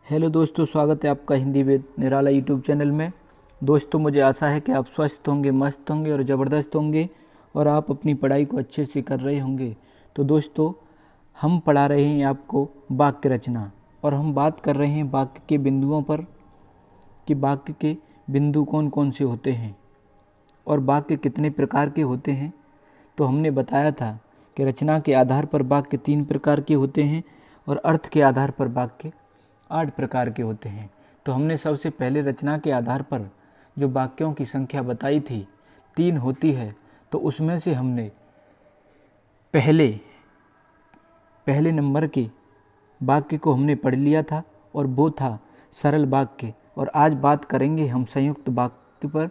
Hello दोस्तों, स्वागत है आपका Hindi with Nirala YouTube channel में। दोस्तों, मुझे आशा है कि आप स्वस्थ होंगे, मस्त होंगे और ज़बरदस्त होंगे और आप अपनी पढ़ाई को अच्छे से कर रहे होंगे। तो दोस्तों, हम पढ़ा रहे हैं आपको वाक्य रचना और हम बात कर रहे हैं वाक्य के बिंदुओं पर कि वाक्य के बिंदु कौन कौन से होते हैं और वाक्य कितने प्रकार के होते हैं। तो हमने बताया था कि रचना के आधार पर वाक्य 3 प्रकार के होते हैं और अर्थ के आधार पर वाक्य 8 प्रकार के होते हैं। तो हमने सबसे पहले रचना के आधार पर जो वाक्यों की संख्या बताई थी 3 होती है, तो उसमें से हमने पहले पहले नंबर के वाक्य को हमने पढ़ लिया था और वो था सरल वाक्य। और आज बात करेंगे हम संयुक्त वाक्य पर।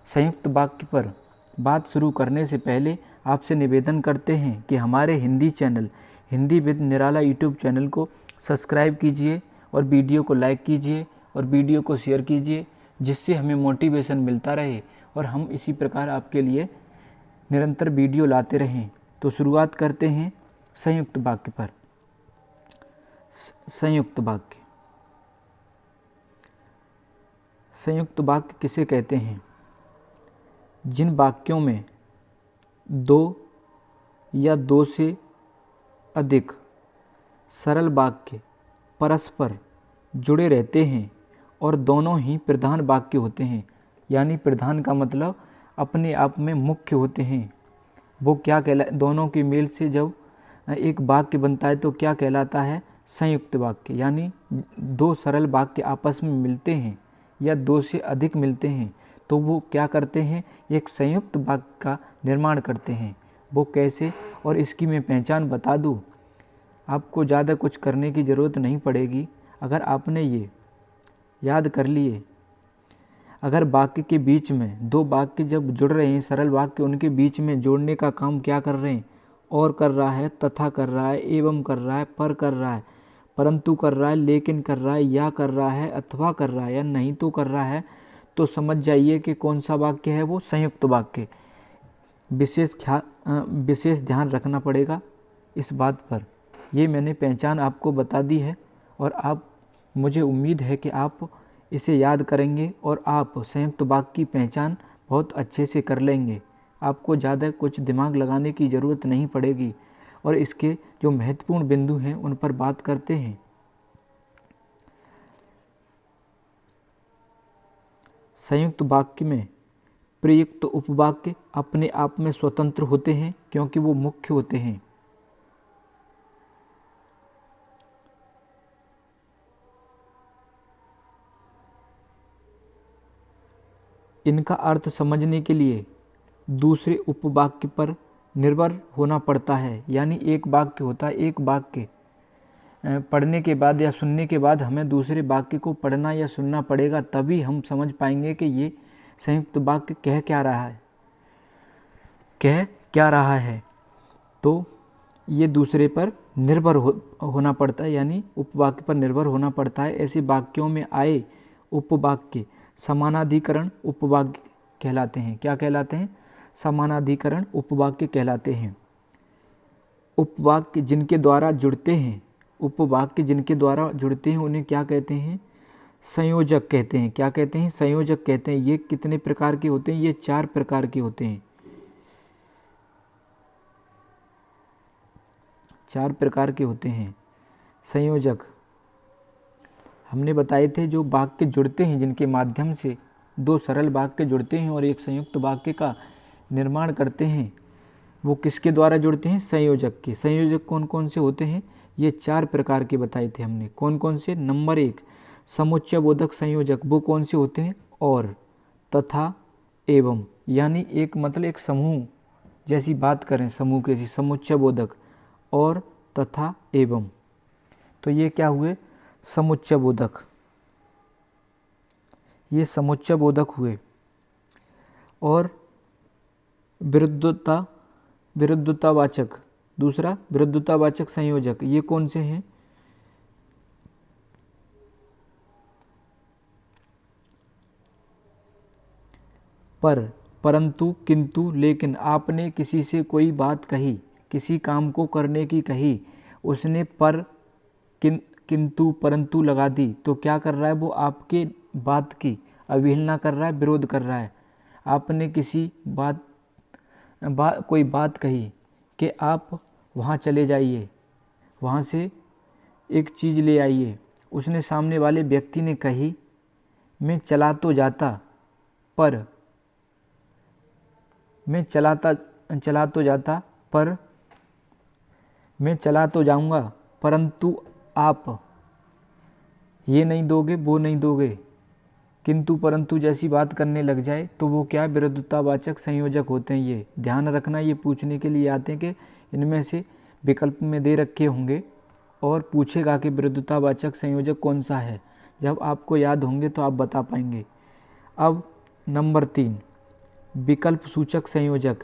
संयुक्त वाक्य पर बात शुरू करने से पहले आपसे निवेदन करते हैं कि हमारे Hindi channel Hindi with Nirala YouTube channel को सब्सक्राइब कीजिए और वीडियो को लाइक कीजिए और वीडियो को शेयर कीजिए, जिससे हमें मोटिवेशन मिलता रहे और हम इसी प्रकार आपके लिए निरंतर वीडियो लाते रहें। तो शुरुआत करते हैं संयुक्त वाक्य पर। संयुक्त वाक्य संयुक्त वाक्य किसे कहते हैं? जिन वाक्यों में दो या दो से अधिक सरल वाक्य परस्पर जुड़े रहते हैं और दोनों ही प्रधान वाक्य होते हैं। यानी प्रधान का मतलब अपने आप में मुख्य होते हैं। वो क्या दोनों के मेल से जब एक वाक्य बनता है तो क्या कहलाता है? संयुक्त वाक्य। यानी दो सरल वाक्य आपस में मिलते हैं या दो से अधिक मिलते हैं तो वो क्या करते हैं? एक संयुक्त वाक्य का निर्माण करते हैं। वो कैसे, और इसकी मैं पहचान बता दूं। आपको ज़्यादा कुछ करने की ज़रूरत नहीं पड़ेगी। अगर आपने ये याद कर लिए, अगर वाक्य के बीच में दो वाक्य जब जुड़ रहे हैं, सरल वाक्य, उनके बीच में जोड़ने का काम क्या कर रहे हैं? और कर रहा है, तथा कर रहा है, एवं कर रहा है, पर कर रहा है, परंतु कर रहा है, लेकिन कर रहा है, या कर रहा है, अथवा कर रहा है, या नहीं तो कर रहा है, तो समझ जाइए कि कौन सा वाक्य है वो संयुक्त वाक्य। विशेष ध्यान रखना पड़ेगा इस बात पर। ये मैंने पहचान आपको बता दी है और आप, मुझे उम्मीद है कि आप इसे याद करेंगे और आप संयुक्त वाक्य की पहचान बहुत अच्छे से कर लेंगे। आपको ज़्यादा कुछ दिमाग लगाने की ज़रूरत नहीं पड़ेगी। और इसके जो महत्वपूर्ण बिंदु हैं उन पर बात करते हैं। संयुक्त वाक्य में प्रयुक्त उपवाक्य अपने आप में स्वतंत्र होते हैं क्योंकि वो मुख्य होते हैं। इनका अर्थ समझने के लिए दूसरे उपवाक्य पर निर्भर होना पड़ता है। यानी एक वाक्य होता है, एक वाक्य पढ़ने के बाद या सुनने के बाद हमें दूसरे वाक्य को पढ़ना या सुनना पड़ेगा, तभी हम समझ पाएंगे कि ये संयुक्त वाक्य कह क्या रहा है। तो ये दूसरे पर निर्भर होना पड़ता है, यानी उपवाक्य पर निर्भर होना पड़ता है। ऐसे वाक्यों में आए उपवाक्य समानाधिकरण उपवाक्य कहलाते हैं। क्या कहलाते हैं? समानाधिकरण उपवाक्य कहलाते हैं। उपवाक्य जिनके द्वारा जुड़ते हैं उन्हें क्या कहते हैं? संयोजक कहते हैं। क्या कहते हैं? संयोजक कहते हैं। ये कितने प्रकार के होते हैं? ये 4 प्रकार के होते हैं। 4 प्रकार के होते हैं संयोजक। हमने बताए थे जो वाक्य जुड़ते हैं, जिनके माध्यम से दो सरल वाक्य जुड़ते हैं और एक संयुक्त वाक्य का निर्माण करते हैं, वो किसके द्वारा जुड़ते हैं? संयोजक के। संयोजक कौन कौन से होते हैं? ये 4 प्रकार के बताए थे हमने। कौन कौन से? नंबर 1 समुच्चयबोधक संयोजक। वो कौन से होते हैं? और, तथा, एवं। यानी एक मतलब एक समूह जैसी बात करें, समूह के समुच्चयबोधक, और, तथा, एवं। तो ये क्या हुए? समुच्चयबोधक। ये समुच्चयबोधक हुए। और विरुद्धतावाचक, दूसरा विरुद्धतावाचक संयोजक, ये कौन से हैं? पर, परंतु, किंतु, लेकिन। आपने किसी से कोई बात कही, किसी काम को करने की कही, उसने पर किंतु परंतु लगा दी तो क्या कर रहा है, वो आपके बात की अवहेलना कर रहा है, विरोध कर रहा है। आपने किसी कोई बात कही कि आप वहाँ चले जाइए, वहाँ से एक चीज़ ले आइए। उसने सामने वाले व्यक्ति ने कही मैं चला तो जाता पर मैं चला तो जाऊंगा, परंतु आप ये नहीं दोगे, वो नहीं दोगे। किंतु परंतु जैसी बात करने लग जाए तो वो क्या, विरुद्धतावाचक संयोजक होते हैं। ये ध्यान रखना, ये पूछने के लिए आते हैं कि इनमें से विकल्प में दे रखे होंगे और पूछेगा कि विरुद्धतावाचक संयोजक कौन सा है। जब आपको याद होंगे तो आप बता पाएंगे। अब नंबर 3, विकल्प सूचक संयोजक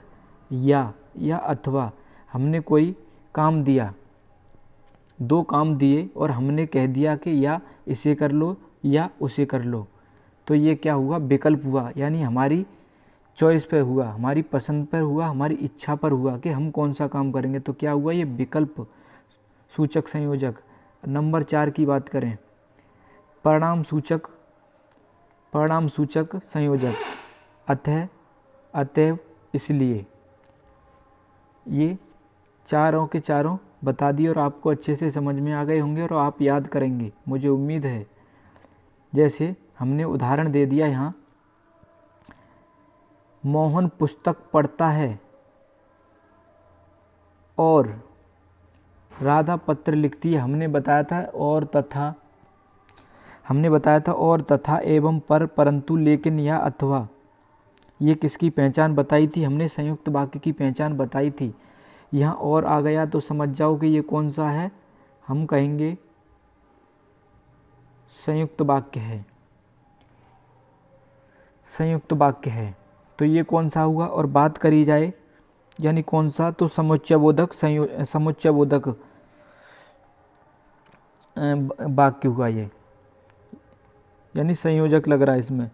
या अथवा। हमने कोई काम दिया, 2 काम दिए और हमने कह दिया कि या इसे कर लो या उसे कर लो, तो ये क्या हुआ, विकल्प हुआ। यानी हमारी चॉइस पर हुआ, हमारी पसंद पर हुआ, हमारी इच्छा पर हुआ कि हम कौन सा काम करेंगे, तो क्या हुआ, ये विकल्प सूचक संयोजक। नंबर 4 की बात करें, परिणाम सूचक संयोजक, अतः, अतएव, इसलिए। ये चारों के चारों बता दिए और आपको अच्छे से समझ में आ गए होंगे और आप याद करेंगे, मुझे उम्मीद है। जैसे हमने उदाहरण दे दिया यहाँ, मोहन पुस्तक पढ़ता है और राधा पत्र लिखती है। हमने बताया था और तथा एवं पर, परंतु, लेकिन या अथवा। ये किसकी पहचान बताई थी, हमने संयुक्त वाक्य की पहचान बताई थी। यहाँ और आ गया तो समझ जाओ कि ये कौन सा है, हम कहेंगे संयुक्त वाक्य है। तो ये कौन सा हुआ, और बात करी जाए यानी कौन सा, तो समुच्चयबोधक वाक्य हुआ ये, यानी संयोजक लग रहा है इसमें।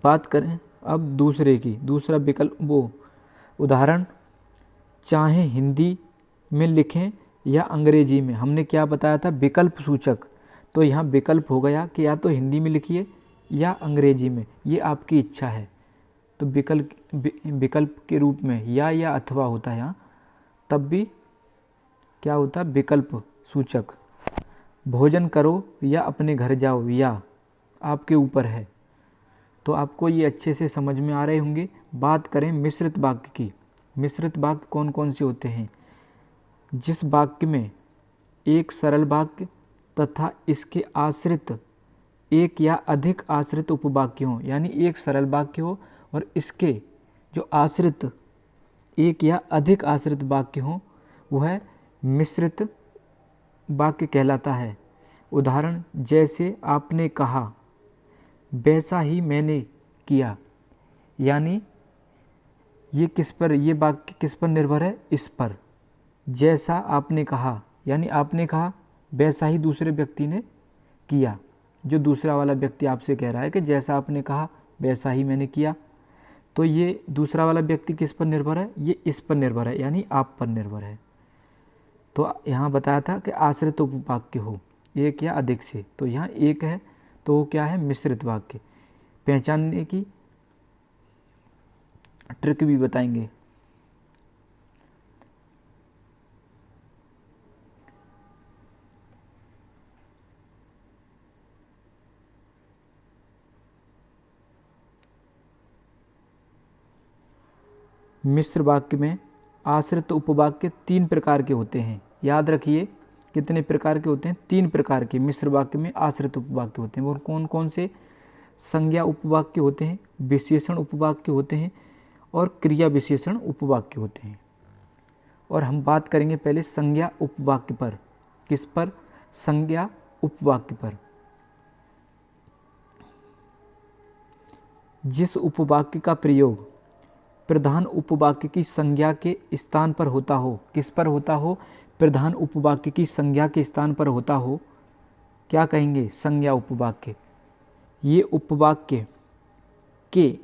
बात करें अब दूसरा विकल्प, वो उदाहरण, चाहे हिंदी में लिखें या अंग्रेजी में। हमने क्या बताया था, विकल्प सूचक। तो यहाँ विकल्प हो गया कि या तो हिंदी में लिखिए या अंग्रेजी में, ये आपकी इच्छा है। तो विकल्प के रूप में या अथवा होता है यहाँ, तब भी क्या होता है, विकल्प सूचक। भोजन करो या अपने घर जाओ, या आपके ऊपर है। तो आपको ये अच्छे से समझ में आ रहे होंगे। बात करें मिश्रित वाक्य की। मिश्रित वाक्य कौन कौन से होते हैं, जिस वाक्य में एक सरल वाक्य तथा इसके आश्रित एक या अधिक आश्रित उपवाक्य हों, यानी एक सरल वाक्य हो और इसके जो आश्रित एक या अधिक आश्रित वाक्य हों, वह मिश्रित वाक्य कहलाता है। उदाहरण, जैसे आपने कहा वैसा ही मैंने किया। यानी ये वाक्य किस पर निर्भर है, इस पर। जैसा आपने कहा, यानी आपने कहा, वैसा ही दूसरे व्यक्ति ने किया। जो दूसरा वाला व्यक्ति आपसे कह रहा है कि जैसा आपने कहा वैसा ही मैंने किया, तो ये दूसरा वाला व्यक्ति किस पर निर्भर है, ये इस पर निर्भर है, यानी आप पर निर्भर है। तो यहाँ बताया था कि आश्रित उपवाक्य हो एक या अधिक से, तो यहाँ एक है, तो वो क्या है, मिश्रित वाक्य। पहचानने की ट्रिक भी बताएंगे। मिश्र वाक्य में आश्रित उपवाक्य 3 प्रकार के होते हैं। याद रखिए, कितने प्रकार के होते हैं, 3 प्रकार के मिश्र वाक्य में आश्रित उपवाक्य होते हैं। और कौन कौन से, संज्ञा उपवाक्य होते हैं, विशेषण उपवाक्य होते हैं और क्रिया विशेषण उपवाक्य होते हैं। और हम बात करेंगे पहले संज्ञा उपवाक्य पर। किस पर, संज्ञा उपवाक्य पर। जिस उपवाक्य का प्रयोग प्रधान उपवाक्य की संज्ञा के स्थान पर होता हो, किस पर होता हो, प्रधान उपवाक्य की संज्ञा के स्थान पर होता हो, क्या कहेंगे, संज्ञा उपवाक्य। ये उपवाक्य के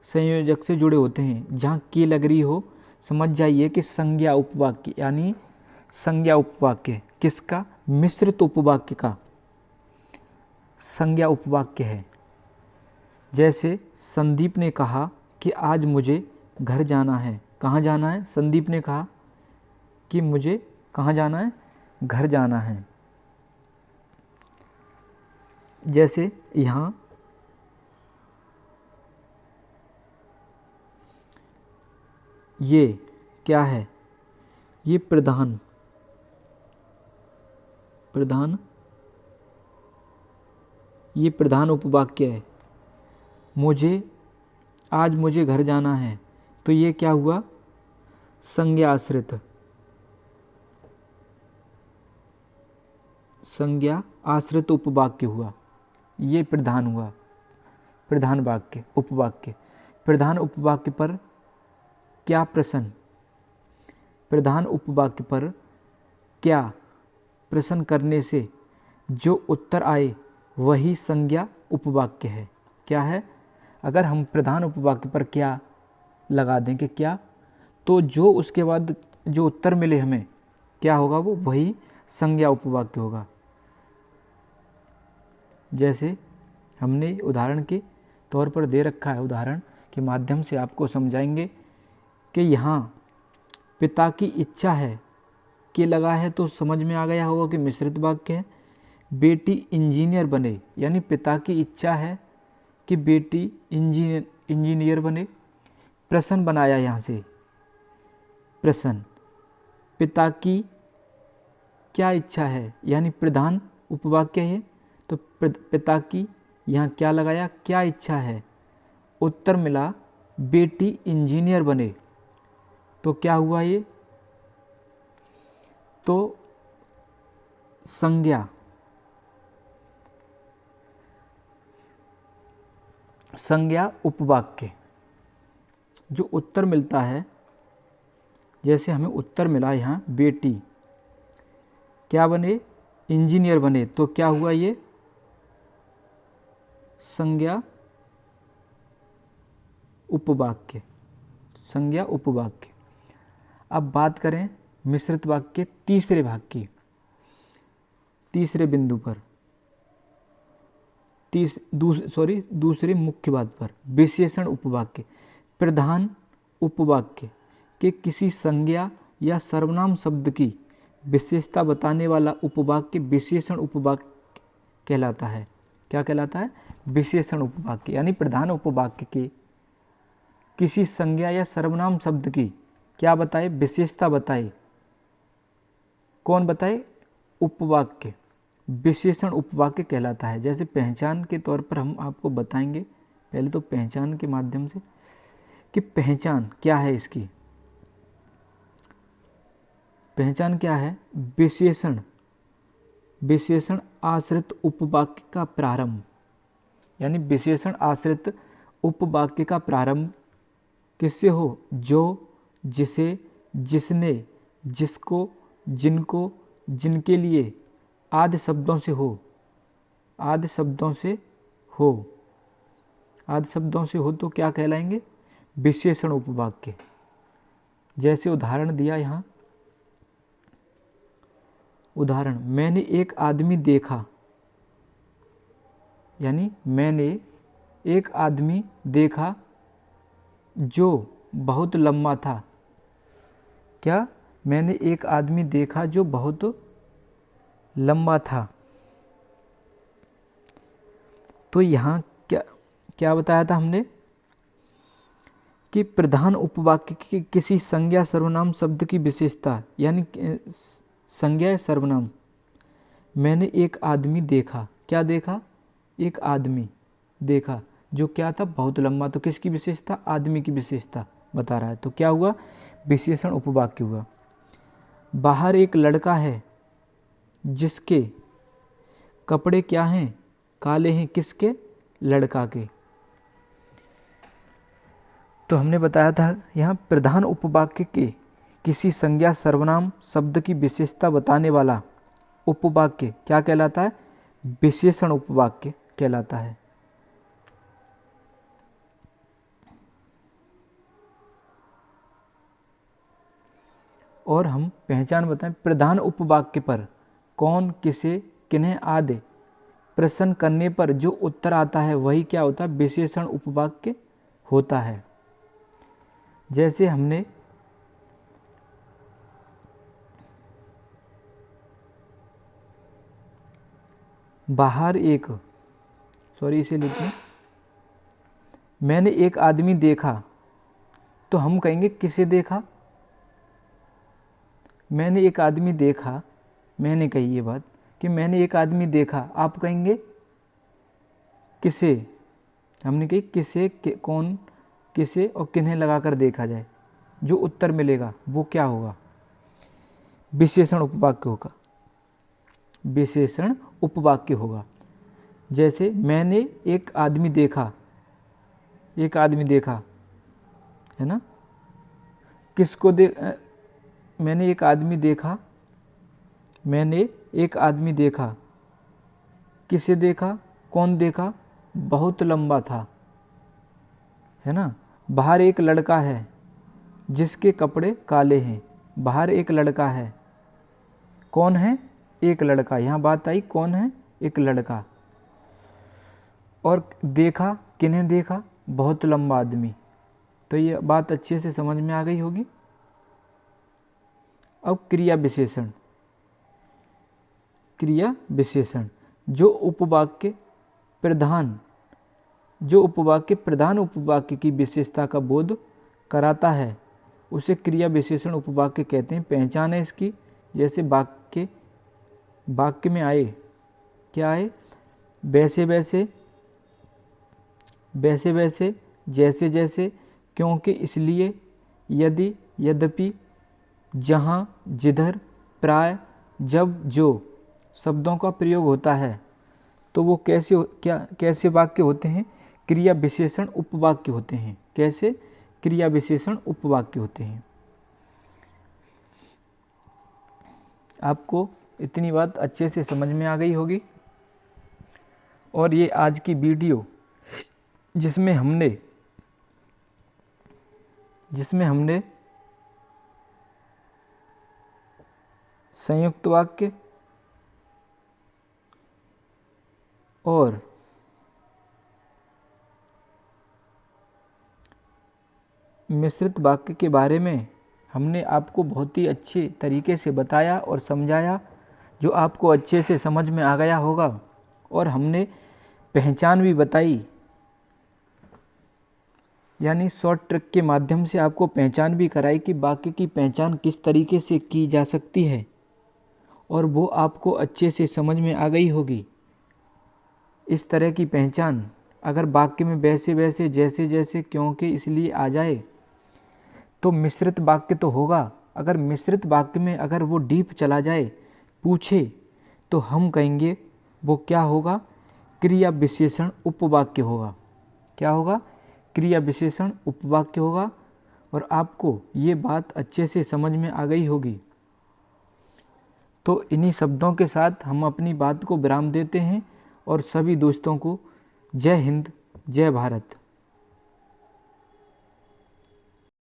संयोजक से जुड़े होते हैं। जहाँ के लग रही हो समझ जाइए कि संज्ञा उपवाक्य, यानी संज्ञा उपवाक्य किसका, मिश्रित उपवाक्य का संज्ञा उपवाक्य है। जैसे संदीप ने कहा कि आज मुझे घर जाना है। कहाँ जाना है? संदीप ने कहा कि मुझे कहाँ जाना है? घर जाना है। जैसे यहाँ ये क्या है? ये प्रधान ये प्रधान उपवाक्य है। आज मुझे घर जाना है, तो ये क्या हुआ? संज्ञा आश्रित उपवाक्य हुआ। ये प्रधान हुआ, प्रधान वाक्य उपवाक्य। प्रधान उपवाक्य पर क्या प्रश्न? प्रधान उपवाक्य पर क्या प्रश्न करने से जो उत्तर आए वही संज्ञा उपवाक्य है। क्या है? अगर हम प्रधान उपवाक्य पर क्या लगा दें कि क्या, तो जो उसके बाद जो उत्तर मिले हमें क्या होगा? वो वही संज्ञा उपवाक्य होगा। जैसे हमने उदाहरण के तौर पर दे रखा है, उदाहरण के माध्यम से आपको समझाएंगे कि यहाँ पिता की इच्छा है कि लगा है, तो समझ में आ गया होगा कि मिश्रित वाक्य है। बेटी इंजीनियर बने, यानी पिता की इच्छा है कि बेटी इंजीनियर बने। प्रश्न बनाया यहाँ से, प्रश्न, पिता की क्या इच्छा है, यानी प्रधान उपवाक्य है। तो पिता की यहाँ क्या लगाया? क्या इच्छा है। उत्तर मिला बेटी इंजीनियर बने, तो क्या हुआ ये? तो संज्ञा उपवाक्य। जो उत्तर मिलता है, जैसे हमें उत्तर मिला यहाँ बेटी क्या बने? इंजीनियर बने, तो क्या हुआ ये? संज्ञा उपवाक्य। अब बात करें मिश्रित वाक्य तीसरे भाग की, तीसरे बिंदु पर, दूसरे मुख्य बात पर, विशेषण उपवाक्य। प्रधान उपवाक्य के किसी संज्ञा या सर्वनाम शब्द की विशेषता बताने वाला उपवाक्य विशेषण उपवाक्य कहलाता है। क्या कहलाता है? विशेषण उपवाक्य। यानी प्रधान उपवाक्य के किसी संज्ञा या सर्वनाम शब्द की क्या बताए? विशेषता बताए। कौन बताए? उपवाक्य, विशेषण उपवाक्य कहलाता है। जैसे पहचान के तौर पर हम आपको बताएंगे, पहले तो पहचान के माध्यम से कि पहचान क्या है। इसकी पहचान क्या है? विशेषण आश्रित उपवाक्य का प्रारंभ। यानी विशेषण आश्रित उपवाक्य का प्रारंभ किससे हो? जो, जिसे, जिसने, जिसको, जिनको, जिनके लिए आदि शब्दों से हो। आदि शब्दों से हो तो क्या कहलाएंगे? विशेषण उपवाक्य। जैसे उदाहरण दिया यहाँ, उदाहरण, मैंने एक आदमी देखा, यानी मैंने एक आदमी देखा जो बहुत लंबा था। क्या? मैंने एक आदमी देखा जो बहुत लंबा था। तो यहाँ क्या बताया था हमने कि प्रधान उपवाक्य की किसी संज्ञा सर्वनाम शब्द की विशेषता, यानी संज्ञा सर्वनाम। मैंने एक आदमी देखा। क्या देखा? एक आदमी देखा जो क्या था? बहुत लंबा। तो किसकी विशेषता? आदमी की विशेषता बता रहा है। तो क्या हुआ? विशेषण उपवाक्य हुआ। बाहर एक लड़का है जिसके कपड़े क्या हैं? काले हैं। किसके? लड़का के। तो हमने बताया था यहाँ प्रधान उपवाक्य के किसी संज्ञा सर्वनाम शब्द की विशेषता बताने वाला उपवाक्य क्या कहलाता है? विशेषण उपवाक्य कहलाता है। और हम पहचान बताएं, प्रधान उपवाक्य पर कौन, किसे, किन्हें आदि प्रश्न करने पर जो उत्तर आता है वही क्या होता है, विशेषण उपवाक्य होता है। जैसे हमने बाहर एक, सॉरी इसे लिखते हैं, मैंने एक आदमी देखा, तो हम कहेंगे किसे देखा, मैंने एक आदमी देखा, मैंने कही ये बात कि मैंने एक आदमी देखा, आप कहेंगे किसे, हमने कही किसे, कौन, किसे और किन्हें लगाकर देखा जाए, जो उत्तर मिलेगा वो क्या होगा, विशेषण उपवाक्य होगा, विशेषण उपवाक्य होगा। जैसे मैंने एक आदमी देखा, एक आदमी देखा है ना, किसको मैंने एक आदमी देखा, मैंने एक आदमी देखा, किसे देखा, कौन देखा, बहुत लंबा था, है ना। बाहर एक लड़का है जिसके कपड़े काले हैं, बाहर एक लड़का है, कौन है, एक लड़का, यहाँ बात आई कौन है, एक लड़का। और देखा, किन्हें देखा, बहुत लंबा आदमी। तो ये बात अच्छे से समझ में आ गई होगी। अब क्रिया विशेषण, क्रिया विशेषण जो उपवाक्य प्रधान, जो उपवाक्य प्रधान उपवाक्य की विशेषता का बोध कराता है उसे क्रिया विशेषण उपवाक्य कहते हैं। पहचान है इसकी, जैसे वाक्य, वाक्य में आए, क्या आए, वैसे वैसे, वैसे वैसे, जैसे जैसे, क्योंकि, इसलिए, यदि, यद्यपि, जहाँ, जिधर, प्राय, जब, जो शब्दों का प्रयोग होता है तो वो कैसे वाक्य होते हैं, क्रिया विशेषण उपवाक्य होते हैं। कैसे, क्रिया विशेषण उपवाक्य होते हैं। आपको इतनी बात अच्छे से समझ में आ गई होगी। और ये आज की वीडियो जिसमें हमने संयुक्त वाक्य और मिश्रित वाक्य के बारे में हमने आपको बहुत ही अच्छे तरीके से बताया और समझाया, जो आपको अच्छे से समझ में आ गया होगा। और हमने पहचान भी बताई, यानी शॉर्ट ट्रिक के माध्यम से आपको पहचान भी कराई कि वाक्य की पहचान किस तरीके से की जा सकती है, और वो आपको अच्छे से समझ में आ गई होगी। इस तरह की पहचान अगर वाक्य में वैसे वैसे, जैसे जैसे, क्योंकि, इसलिए आ जाए तो मिश्रित वाक्य तो होगा। अगर मिश्रित वाक्य में अगर वो डीप चला जाए, पूछे, तो हम कहेंगे वो क्या होगा, क्रिया विशेषण उपवाक्य होगा। क्या होगा, क्रिया विशेषण उपवाक्य होगा। और आपको ये बात अच्छे से समझ में आ गई होगी। तो इन्हीं शब्दों के साथ हम अपनी बात को विराम देते हैं और सभी दोस्तों को जय हिंद, जय भारत।